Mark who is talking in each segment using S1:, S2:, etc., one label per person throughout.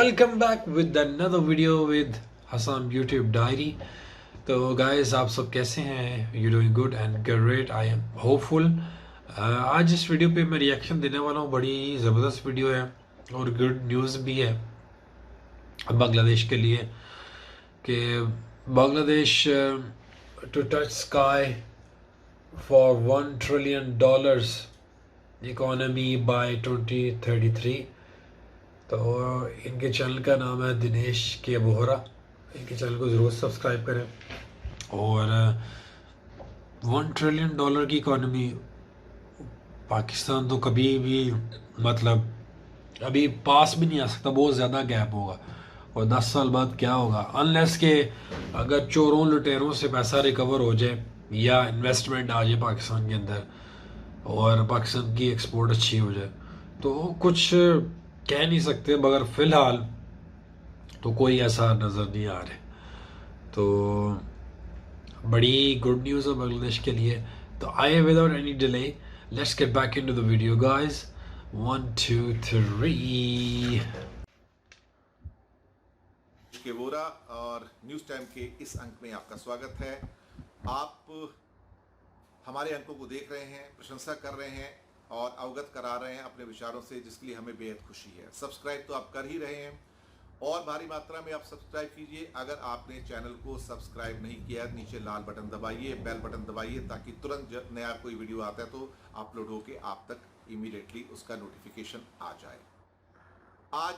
S1: Welcome back with another video with Hasan YouTube diary. तो guys, आप सब कैसे हैं? You doing good and great, I am hopeful. आज इस वीडियो पे मैं रिएक्शन देने वाला हूँ। बड़ी ज़बरदस्त वीडियो है और गुड न्यूज़ भी है बांग्लादेश के लिए कि Bangladesh to touch sky for $1 trillion economy by 2033। तो इनके चैनल का नाम है दिनेश के बोहरा। इनके चैनल को ज़रूर सब्सक्राइब करें। और $1 ट्रिलियन की इकॉनमी, पाकिस्तान तो कभी भी मतलब अभी पास भी नहीं आ सकता, बहुत ज़्यादा गैप होगा। और 10 साल बाद क्या होगा, अनलेस के अगर चोरों लुटेरों से पैसा रिकवर हो जाए या इन्वेस्टमेंट आ जाए पाकिस्तान के अंदर और पाकिस्तान की एक्सपोर्ट अच्छी हो जाए, तो कुछ कह नहीं सकते। मगर फ़िलहाल तो कोई ऐसा नज़र नहीं आ रहा। तो बड़ी गुड न्यूज़ है बांग्लादेश के लिए। तो आइए without any delay let's get back into the video guys. 1 2 3।
S2: के वोरा और न्यूज़ टाइम के इस अंक में आपका स्वागत है। आप हमारे अंकों को देख रहे हैं, प्रशंसा कर रहे हैं और अवगत करा रहे हैं अपने विचारों से, जिसके लिए हमें बेहद खुशी है। सब्सक्राइब तो आप कर ही रहे हैं और भारी मात्रा में आप सब्सक्राइब कीजिए। अगर आपने चैनल को सब्सक्राइब नहीं किया, नीचे लाल बटन दबाइए, बेल बटन दबाइए, ताकि तुरंत जब नया कोई वीडियो आता है तो अपलोड होके आप तक इमीडिएटली उसका नोटिफिकेशन आ जाए। आज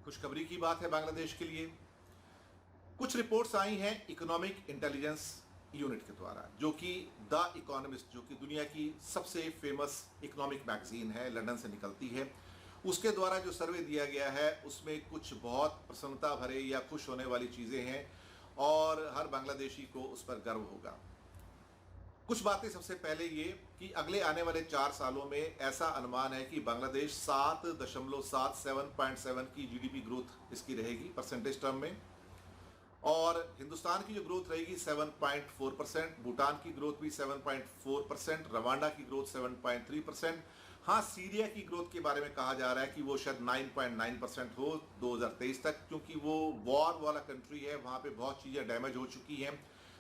S2: खुशखबरी की बात है बांग्लादेश के लिए। कुछ रिपोर्ट्स आई हैं इकोनॉमिक इंटेलिजेंस यूनिट के द्वारा, जो कि द इकोनॉमिस्ट, जो कि दुनिया की सबसे फेमस इकोनॉमिक मैगजीन है, लंदन से निकलती है, उसके द्वारा जो सर्वे दिया गया है उसमें कुछ बहुत प्रसन्नता भरे या खुश होने वाली चीज़ें हैं और हर बांग्लादेशी को उस पर गर्व होगा। कुछ बातें, सबसे पहले ये कि अगले आने वाले 4 सालों में ऐसा अनुमान है कि बांग्लादेश 7.7 की जीडीपी ग्रोथ इसकी रहेगी परसेंटेज टर्म में, और हिंदुस्तान की जो ग्रोथ रहेगी 7.4%, भूटान की ग्रोथ भी 7.4%, रवांडा की ग्रोथ 7.3%। हाँ, सीरिया की ग्रोथ के बारे में कहा जा रहा है कि वो शायद 9.9% हो 2023 तक, क्योंकि वो वॉर वाला कंट्री है, वहाँ पे बहुत चीज़ें डैमेज हो चुकी हैं,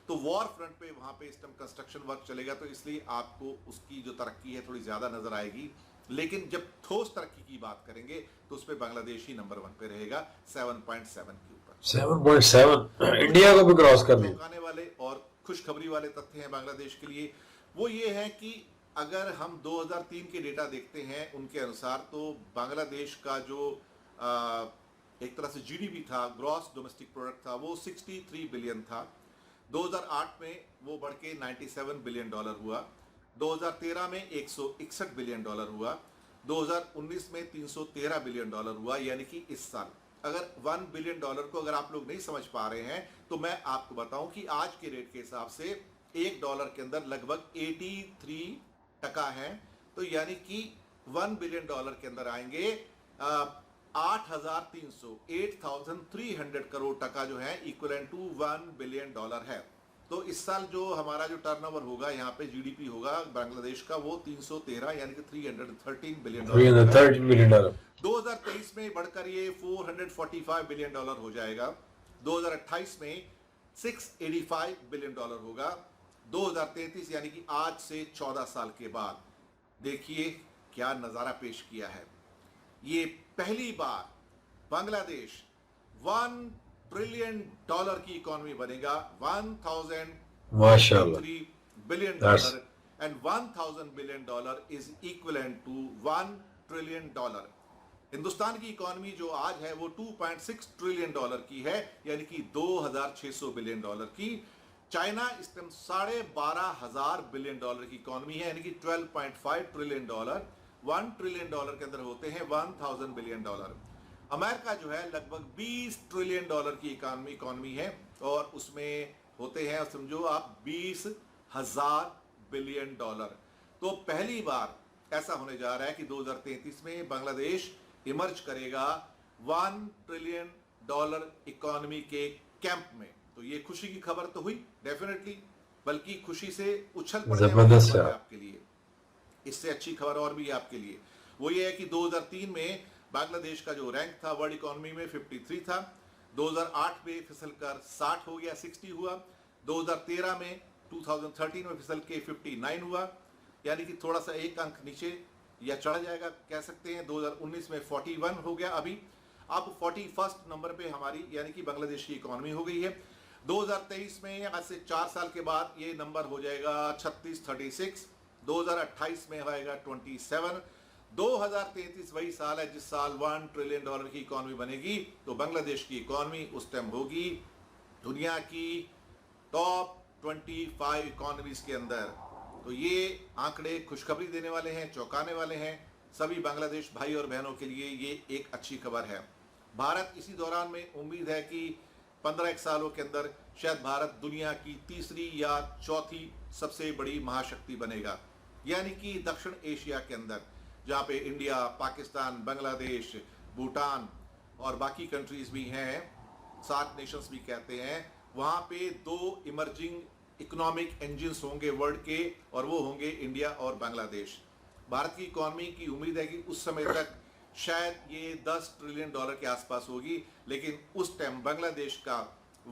S2: तो वॉर फ्रंट पे वहाँ पे इस टाइम कंस्ट्रक्शन वर्क चलेगा, तो इसलिए आपको उसकी जो तरक्की है थोड़ी ज़्यादा नज़र आएगी। लेकिन जब ठोस तरक्की की बात करेंगे तो उस पर बांग्लादेश ही नंबर 1 पे रहेगा 7.7 के ऊपर।
S1: 7.7 इंडिया को भी क्रॉस कर दिया।
S2: चौंकाने वाले और खुशखबरी वाले तथ्य हैं बांग्लादेश के लिए, वो ये है कि अगर हम 2003 के डेटा देखते हैं उनके अनुसार, तो बांग्लादेश का जो एक तरह से जीडीपी था, ग्रॉस डोमेस्टिक प्रोडक्ट था, वो 63 बिलियन था। 2008 में वो बढ़ के $97 बिलियन हुआ, 2013 में $161 बिलियन हुआ, 2019 में $313 बिलियन हुआ। यानी कि इस साल अगर $1 बिलियन को अगर आप लोग नहीं समझ पा रहे हैं तो मैं आपको बताऊं कि आज के रेट के हिसाब से $1 के अंदर लगभग 83% है। तो यानी कि $1 बिलियन के अंदर आएंगे 8,300 करोड़ टका जो है, इक्वलेंट टू $1 बिलियन है। तो इस साल जो हमारा जो टर्नओवर होगा, यहाँ पे जीडीपी होगा बांग्लादेश का, वो 313 यानी कि $313 बिलियन। 2023 में बढ़कर ये $445 बिलियन हो जाएगा, 2028 में $685 बिलियन होगा, 2033 यानी कि आज से 14 साल के बाद देखिए क्या नजारा पेश किया है। ये पहली बार बांग्लादेश $1 ट्रिलियन की इकोनॉमी बनेगा, 1,003 billion and $1,000 billion is equivalent to $1 trillion. Hindustan की इकोनॉमी जो आज है वो $2.6 ट्रिलियन की है, यानी कि 2,600 बिलियन की। चाइना इस टाइम 12,500 बिलियन की इकोनॉमी है, यानी कि $12.5 ट्रिलियन। $1 ट्रिलियन के अंदर होते हैं 1,000 बिलियन। अमेरिका जो है लगभग $20 ट्रिलियन की इकोनॉमी है, और उसमें होते हैं, समझो आप, 20,000 बिलियन। तो पहली बार ऐसा होने जा रहा है कि 2033 में बांग्लादेश इमर्ज करेगा $1 ट्रिलियन इकोनॉमी के कैंप में। तो ये खुशी की खबर तो हुई डेफिनेटली, बल्कि खुशी से उछल पड़ने वाली खबर है आपके लिए। इससे अच्छी खबर और भी है आपके लिए, वो ये है कि 2003 में बांग्लादेश का जो रैंक था वर्ल्ड इकोनॉमी में 53 था। 2008 में फिसल कर 60 हो गया, 60 हुआ। 2013 में 2013 में फिसल के 59 हुआ, यानी कि थोड़ा सा एक अंक नीचे या चढ़ जाएगा कह सकते हैं। 2019 में 41 हो गया। अभी अब 41st नंबर पे हमारी यानी कि बांग्लादेश की इकोनॉमी हो गई है। 2023 में आज से 4 साल के बाद ये नंबर हो जाएगा 36। 2028 में होएगा 27। 2033 वही साल है जिस साल $1 ट्रिलियन की इकोनॉमी बनेगी, तो बांग्लादेश की इकोनॉमी उस टाइम होगी दुनिया की टॉप 25 इकोनॉमीज के अंदर। तो ये आंकड़े खुशखबरी देने वाले हैं, चौंकाने वाले हैं। सभी बांग्लादेश भाई और बहनों के लिए ये एक अच्छी खबर है। भारत इसी दौरान में उम्मीद है कि 15 सालों के अंदर शायद भारत दुनिया की तीसरी या चौथी सबसे बड़ी महाशक्ति बनेगा, यानी कि दक्षिण एशिया के अंदर, जहाँ पे इंडिया, पाकिस्तान, बांग्लादेश, भूटान और बाकी कंट्रीज भी हैं, सार्क नेशंस भी कहते हैं, वहाँ पे 2 इमर्जिंग इकोनॉमिक इंजन्स होंगे वर्ल्ड के, और वो होंगे इंडिया और बांग्लादेश। भारत की इकोनॉमी की उम्मीद है कि उस समय तक शायद ये $10 ट्रिलियन के आसपास होगी, लेकिन उस टाइम बांग्लादेश का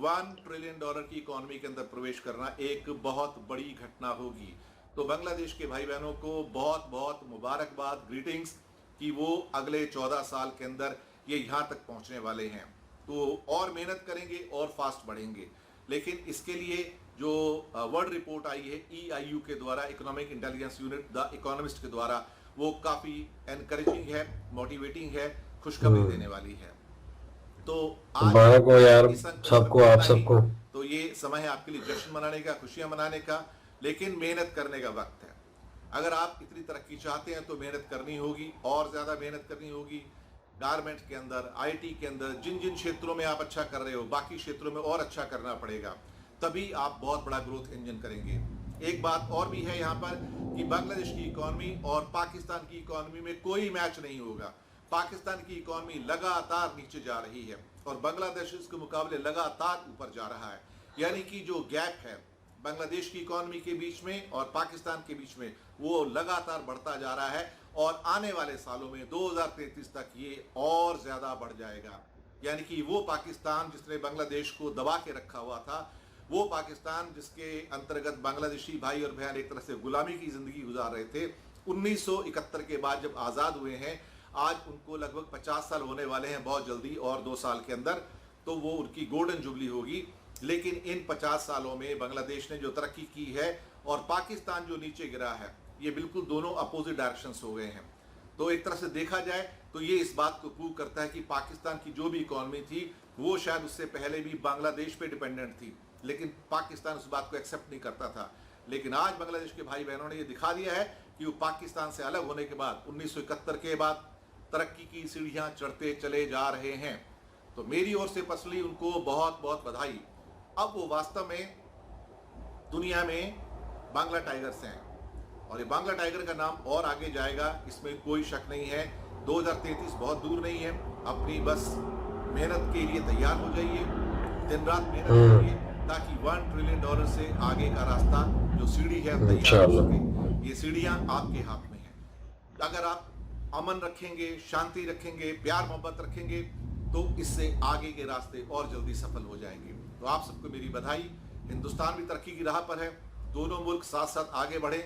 S2: $1 ट्रिलियन की इकोनॉमी के अंदर प्रवेश करना एक बहुत बड़ी घटना होगी। तो बांग्लादेश के भाई बहनों को बहुत बहुत मुबारकबाद, ग्रीटिंग्स, कि वो अगले 14 साल के अंदर ये यहाँ तक पहुँचने वाले हैं। तो और मेहनत करेंगे और फास्ट बढ़ेंगे, लेकिन इसके लिए जो वर्ल्ड रिपोर्ट आई है EIU के द्वारा, economic intelligence unit the economist के द्वारा, वो काफ़ी एनकरेजिंग है, मोटिवेटिंग है, खुशखबरी देने वाली है। तो आज
S3: मुबारक हो यार सबको, आप सबको।
S2: तो ये समय है आपके लिए जश्न मनाने का, खुशियां मनाने का, लेकिन मेहनत करने का वक्त है। अगर आप इतनी तरक्की चाहते हैं तो मेहनत करनी होगी, और ज़्यादा मेहनत करनी होगी। गारमेंट के अंदर, IT के अंदर, जिन जिन क्षेत्रों में आप अच्छा कर रहे हो, बाकी क्षेत्रों में और अच्छा करना पड़ेगा, तभी आप बहुत बड़ा ग्रोथ इंजन करेंगे। एक बात और भी है यहाँ पर कि बांग्लादेश की इकोनॉमी और पाकिस्तान की इकोनॉमी में कोई मैच नहीं होगा। पाकिस्तान की इकोनॉमी लगातार नीचे जा रही है और बांग्लादेश इसके मुकाबले लगातार ऊपर जा रहा है, यानी कि जो गैप है बांग्लादेश की इकोनॉमी के बीच में और पाकिस्तान के बीच में, वो लगातार बढ़ता जा रहा है, और आने वाले सालों में 2033 तक ये और ज़्यादा बढ़ जाएगा। यानी कि वो पाकिस्तान जिसने बांग्लादेश को दबा के रखा हुआ था, वो पाकिस्तान जिसके अंतर्गत बांग्लादेशी भाई और बहन एक तरह से गुलामी की ज़िंदगी गुजार रहे थे, 1971 के बाद जब आज़ाद हुए हैं, आज उनको लगभग 50 साल होने वाले हैं बहुत जल्दी, और 2 साल के अंदर, तो वो उनकी गोल्डन जुबली होगी। लेकिन इन 50 सालों में बांग्लादेश ने जो तरक्की की है और पाकिस्तान जो नीचे गिरा है, ये बिल्कुल दोनों अपोजिट डायरेक्शंस हो गए हैं। तो एक तरह से देखा जाए तो ये इस बात को प्रूव करता है कि पाकिस्तान की जो भी इकोनॉमी थी वो शायद उससे पहले भी बांग्लादेश पे डिपेंडेंट थी, लेकिन पाकिस्तान उस बात को एक्सेप्ट नहीं करता था। लेकिन आज बांग्लादेश के भाई बहनों ने ये दिखा दिया है कि वो पाकिस्तान से अलग होने के बाद 1971 के बाद तरक्की की सीढ़ियाँ चढ़ते चले जा रहे हैं। तो मेरी ओर से पर्सनली उनको बहुत बहुत बधाई। अब वो वास्तव में दुनिया में बांग्ला टाइगर्स हैं, और ये बांग्ला टाइगर का नाम और आगे जाएगा, इसमें कोई शक नहीं है। 2033 बहुत दूर नहीं है। अपनी बस मेहनत के लिए तैयार हो जाइए, दिन रात मेहनत करिए, ताकि $1 ट्रिलियन से आगे का रास्ता जो सीढ़ी है तैयार हो सके। ये सीढ़ियाँ आपके हाथ में हैं। अगर आप अमन रखेंगे, शांति रखेंगे, प्यार मोहब्बत रखेंगे, तो इससे आगे के रास्ते और जल्दी सफल हो जाएंगे। तो आप सबको मेरी बधाई। हिंदुस्तान भी तरक्की की राह पर है, दोनों मुल्क साथ साथ आगे बढ़ें,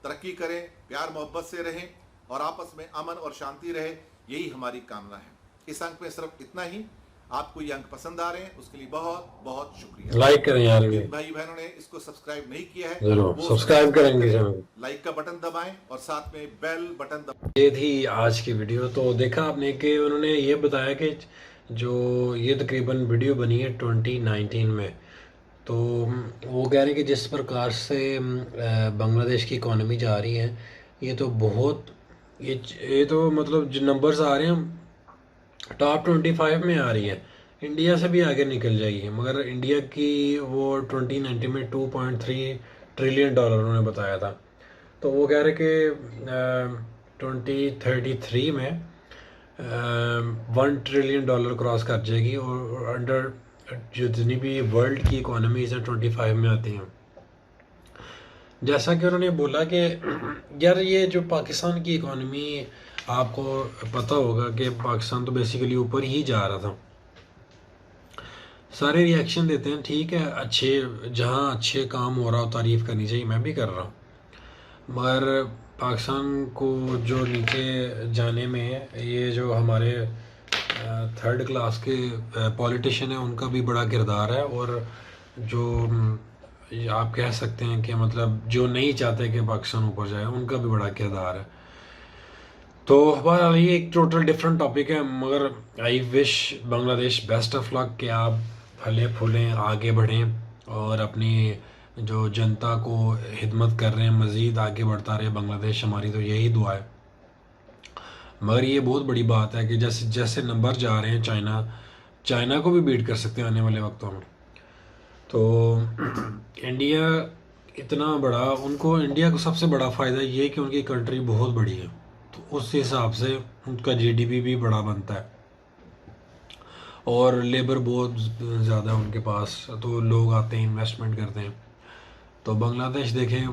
S2: तरक्की करें, प्यार मोहब्बत से रहें, और आपस में अमन और शांति रहे, यही हमारी कामना है। इस अंक में सिर्फ इतना ही। आपको ये अंक पसंद आ रहे हैं उसके लिए बहुत बहुत शुक्रिया।
S3: लाइक करें यार,
S2: भाई बहनों ने इसको सब्सक्राइब नहीं किया है,
S3: जरूर सब्सक्राइब करेंगे,
S2: लाइक का बटन दबाएं और साथ में बेल बटन दबाएं।
S1: ये थी आज की वीडियो। तो देखा आपने कि उन्होंने ये बताया कि जो ये तकरीबन वीडियो बनी है 2019 में, तो वो कह रहे हैं कि जिस प्रकार से बांग्लादेश की इकोनॉमी जा रही है, ये तो बहुत ये तो मतलब जो नंबर्स आ रहे हैं टॉप 25 में आ रही है, इंडिया से भी आगे निकल जाएगी। मगर इंडिया की वो 2019 में $2.3 ट्रिलियन उन्होंने बताया था। तो वो कह रहे कि 2033 में $1 ट्रिलियन क्रॉस कर जाएगी, और अंडर जितनी भी वर्ल्ड की इकोनॉमीज हैं 25 में आती हैं। जैसा कि उन्होंने बोला कि यार ये जो पाकिस्तान की इकोनॉमी आपको पता होगा कि पाकिस्तान तो बेसिकली ऊपर ही जा रहा था। सारे रिएक्शन देते हैं, ठीक है, अच्छे जहाँ अच्छे काम हो रहा हो तारीफ़ करनी चाहिए, मैं भी कर रहा हूँ, मगर पाकिस्तान को जो नीचे जाने में ये जो हमारे थर्ड क्लास के पॉलिटिशियन हैं उनका भी बड़ा किरदार है, और जो ये आप कह सकते हैं कि मतलब जो नहीं चाहते कि पाकिस्तान ऊपर जाए उनका भी बड़ा किरदार है। तो बहरहाल ये एक टोटल डिफरेंट टॉपिक है, मगर I wish Bangladesh best of luck कि आप फले फूलें, आगे बढ़ें और अपनी जो जनता को खिदमत कर रहे हैं मज़ीद आगे बढ़ता रहे बांग्लादेश, हमारी तो यही दुआ है। मगर ये बहुत बड़ी बात है कि जैसे जैसे नंबर जा रहे हैं चाइना को भी बीट कर सकते हैं आने वाले वक्तों में। तो इंडिया इतना बड़ा, उनको इंडिया को सबसे बड़ा फ़ायदा ये है कि उनकी कंट्री बहुत बड़ी है, तो उस हिसाब से उनका जीडीपी भी बड़ा बनता है और लेबर बहुत ज़्यादा है उनके पास, तो लोग आते हैं, इन्वेस्टमेंट करते हैं। तो बांग्लादेश देखें,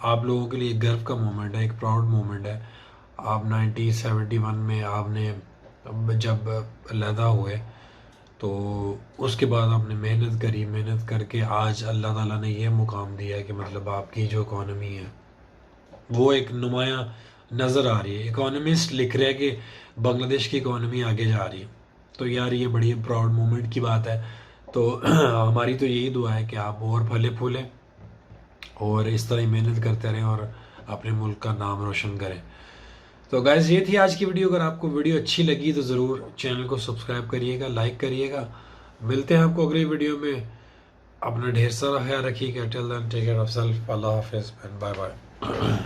S1: आप लोगों के लिए गर्व का मोमेंट है, एक प्राउड मोमेंट है। आप 1971 में आपने जब अलहदा हुए तो उसके बाद आपने मेहनत करी, मेहनत करके आज अल्लाह ताला ने ये मुकाम दिया है कि मतलब आपकी जो इकॉनमी है वो एक नुमाया नज़र आ रही है। इकोनॉमिस्ट लिख रहे हैं कि बांग्लादेश की इकॉनमी आगे जा रही है, तो यार ये बड़ी प्राउड मोमेंट की बात है। तो हमारी तो यही दुआ है कि आप और फले फूलें और इस तरह ही मेहनत करते रहें और अपने मुल्क का नाम रोशन करें। तो गाइस ये थी आज की वीडियो। अगर आपको वीडियो अच्छी लगी तो ज़रूर चैनल को सब्सक्राइब करिएगा, लाइक करिएगा। मिलते हैं आपको अगली वीडियो में। अपना ढेर सारा ख्याल रखिएगा। Till then take care of self. अल्लाह हाफिज़ एंड बाय बाय।